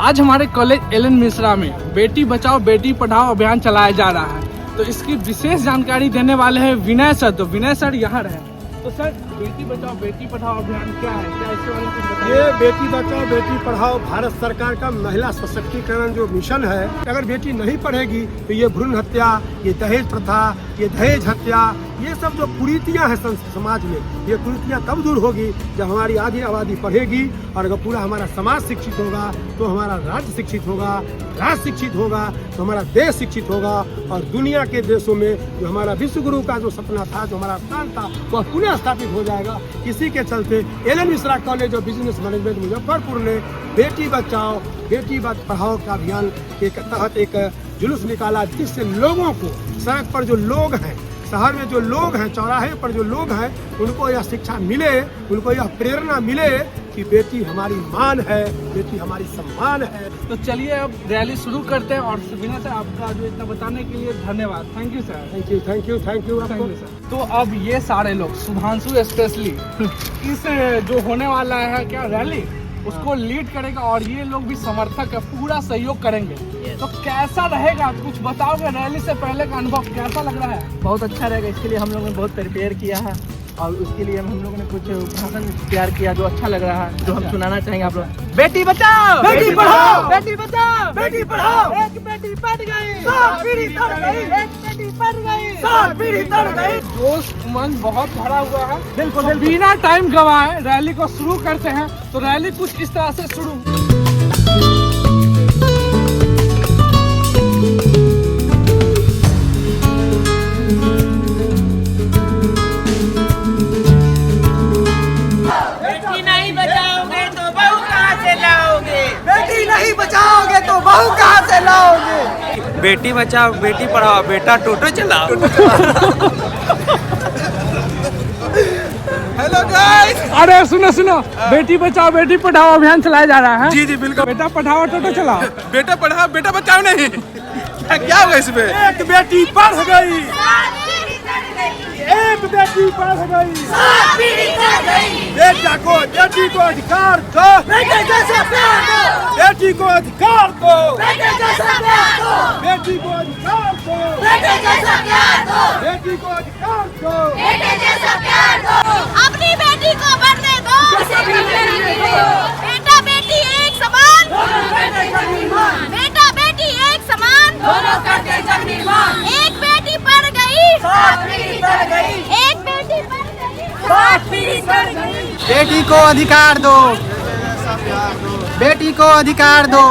आज हमारे college Elon Mishra में बेटी बचाओ बेटी पढ़ाओ अभियान चलाया जा रहा है। तो इसकी विशेष जानकारी देने वाले हैं विनय सर। तो विनय सर यहाँ रहे। तो सर, बेटी बचाओ बेटी पढ़ाओ अभियान क्या है, क्या इसके बारे में कुछ बताइए। ये बेटी बचाओ बेटी पढ़ाओ भारत सरकार का महिला सशक्तिकरण जो मिशन है। अगर बेटी नहीं पढ़ेगी तो ये भ्रूण हत्या, ये दहेज प्रथा, ये दहेज हत्या, ये सब जो कुरीतियां हैं समाज में, ये कुरीतियां तब दूर होगी जब हमारी आधी आबादी पढ़ेगी। और अगर पूरा हमारा समाज शिक्षित होगा तो हमारा राज्य शिक्षित होगा, राष्ट्र शिक्षित होगा तो हमारा देश शिक्षित होगा। और दुनिया के देशों में जो हमारा विश्व गुरु का जो सपना था, जो हमारा स्थान था, वह पुनः स्थापित हो जाएगा। इसी के चलते L N Mishra College of Business Management Muzaffarpur ने बेटी बचाओ बेटी पढ़ाओ का अभियान के तहत एक जुलूस निकाला, जिससे लोगों को, सड़क पर जो लोग हैं, शहर में जो लोग हैं, चौराहे पर जो लोग हैं, उनको यह शिक्षा मिले, उनको यह प्रेरणा मिले कि बेटी हमारी मान है, बेटी हमारी सम्मान है। तो चलिए अब रैली शुरू करते हैं। और विनय सर, आपका जो इतना बताने के लिए धन्यवाद। Thank you sir. Thank you thank you thank you thank you sir. तो अब ये सारे लोग, सुधांशु स्पेशली इस जो होने वाला है क्या रैली, उसको लीड करेगा और ये लोग भी समर्थक है, पूरा सहयोग करेंगे। तो कैसा रहेगा, कुछ बताओगे? रैली से पहले का अनुभव कैसा लग रहा है? बहुत अच्छा रहेगा। इसके लिए हम लोगों ने बहुत प्रिपेयर किया है और उसके लिए हम लोगों ने कुछ भाषण तैयार किया जो अच्छा लग रहा है, जो हम सुनाना चाहेंगे आप लोग। बेटी बचाओ बेटी पढ़ाओ, बेटी बचाओ बेटी पढ़ाओ, एक बेटी पढ़ गई, सात पीढ़ी तर गई, एक बेटी पढ़ गई, सात पीढ़ी तर गई। जोश उमंग बहुत भरा हुआ है। बिल्कुल बिना टाइम गवाए रैली को शुरू करते हैं। तो रैली कुछ इस तरह से शुरू। बेटी नहीं बचाओगे तो बहू कहाँ से लाओगे, बेटी नहीं बचाओगे तो बहू कहाँ से लाओगे। बेटी बचाओ बेटी पढ़ाओ बेटा टोटो चलाओ। Hello guys. अरे सुनो सुनो, बेटी बचाओ बेटी पढ़ाओ अभियान चलाया जा रहा है। जी जी बिल्कुल। बेटा पढ़ाओ टोटो चलाओ। बेटा पढ़ाओ बेटा बचाओ नहीं। क्या होगा इसमें? एक बेटी पढ़ गई, एक बेटी पढ़ गई, बेटा को बेटी को अधिकार दो, बेटे जैसा प्यार दो, बेटी को अधिकार दो, बेटे जैसा प्यार दो, बेटी को अधिकार दो, बेटे जैसा प्यार दो, बेटी को अधिकार दो, बेटे जैसा प्यार दो, अपनी बेटी को बढ़ने दो, बेटा बेटी एक समान, बेटा बेटी एक समान, दोनों करते जग निर्माण। एक बेटी पढ़ गई, सात पीढ़ी तर गई, एक बेटी पढ़ गई, सात पीढ़ी तर गई। बेटी को अधिकार दो, बेटी को अधिकार दो,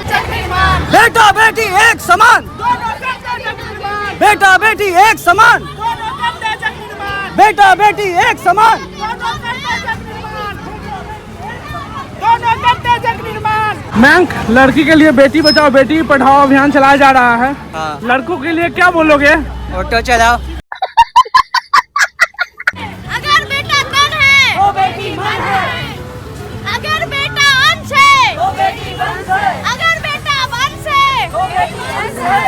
जग निर्माण, बेटा बेटी एक समान, दोनों करते जग निर्माण, बेटा बेटी एक समान, दोनों करते जग निर्माण, बेटा बेटी एक समान। दोनों करते जग निर्माण, दोनों करते जग निर्माण। मैंक, लड़की के लिए बेटी बचाओ बेटी पढ़ाओ अभियान चलाया जा रहा है। हाँ। लड़कों के लिए क्या बोलोगे? ऑटो चलाओ। अगर बेटा तन है तो बेटी मन है, अगर बेटा अंश है तो बेटी वंश है, अगर बेटा वंश है तो बेटी अंश है,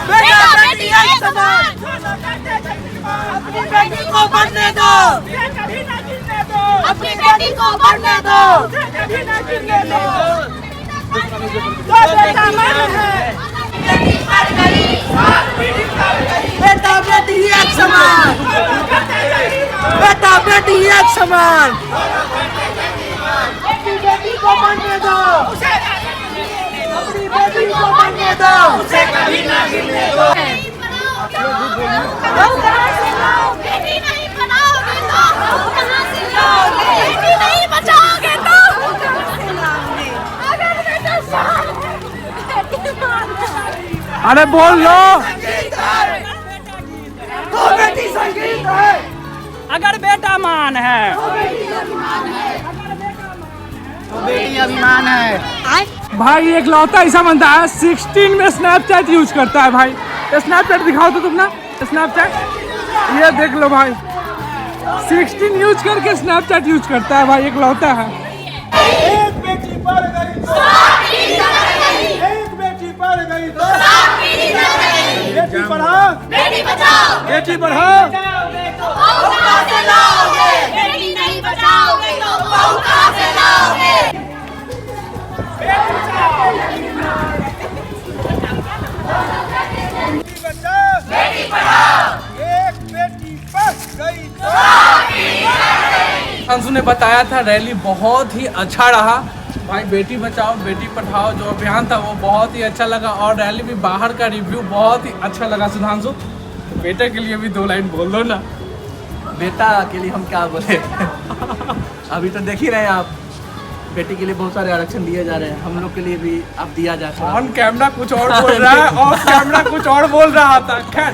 बेटा बेटी एक समान, दोनों करते जग निर्माण। अपनी बेटी को बढ़ने दो, कभी ना गिरने दो, अपनी बेटी को बढ़ने दो, कभी ना गिरने दो। तो बेटा मन है, बेटी पढ़ गई, सात पीढ़ी तर गई, बेटा बेटी एक समान, बेटा बेटी एक समान। अपनी बेटी को बढ़ने दो, अपनी बेटी को बढ़ने दो, उसे कभी ना गिरने दो। बहू कहाँ से लाओगे? बेटी नहीं पढ़ाओगे तो बहू कहाँ से लाओगे? बेटी नहीं बचाओगे तो बहू कहाँ से लाओगे? अगर बेटा शान है, बेटी मान है। अरे बोल लो। तो बेटी संगीत है, अगर बेटा मान है तो बेटी अभिमान है। भाई एक लौता ऐसा बनता है 16 में स्नैपचैट यूज करता है। भाई स्नैपचैट दिखाओ तो तुम ना, स्नैपचैट ये देख लो भाई, 16 यूज करके स्नैपचैट यूज करता है भाई, एक लौता है। एक बेटी पढ़ गई तो सात पीढ़ी तर गई, एक बेटी पढ़ गई तो सात पीढ़ी तर गई, बेटी पढ़ाओ बेटी बचाओ, बेटी पढ़ाओ, बहू कहाँ से लाओगे? बेटी नहीं बचाओगे तो बहू कहाँ से लाओगे? सुधांशु ने बताया था रैली बहुत ही अच्छा रहा भाई। बेटी बचाओ बेटी पढ़ाओ जो अभियान था वो बहुत ही अच्छा लगा और रैली भी बाहर का रिव्यू बहुत ही अच्छा लगा। सुधांशु तो बेटे के लिए भी 2 लाइन बोल दो ना। बेटा के लिए हम क्या बोले अभी तो देख ही रहे हैं आप, बेटी के लिए बहुत सारे आरक्षण दिए जा रहे हैं, हम लोग के लिए भी अब दिया जा रहा है। ऑन कैमरा कुछ और बोल रहा है, ऑफ कैमरा कुछ और बोल रहा था। खैर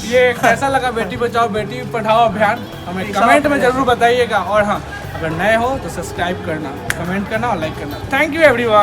ये कैसा लगा बेटी बचाओ बेटी पढ़ाओ अभियान हमें कमेंट में जरूर बताइएगा। और हाँ, अगर नए हो तो सब्सक्राइब करना, कमेंट करना और लाइक करना। Thank you everyone.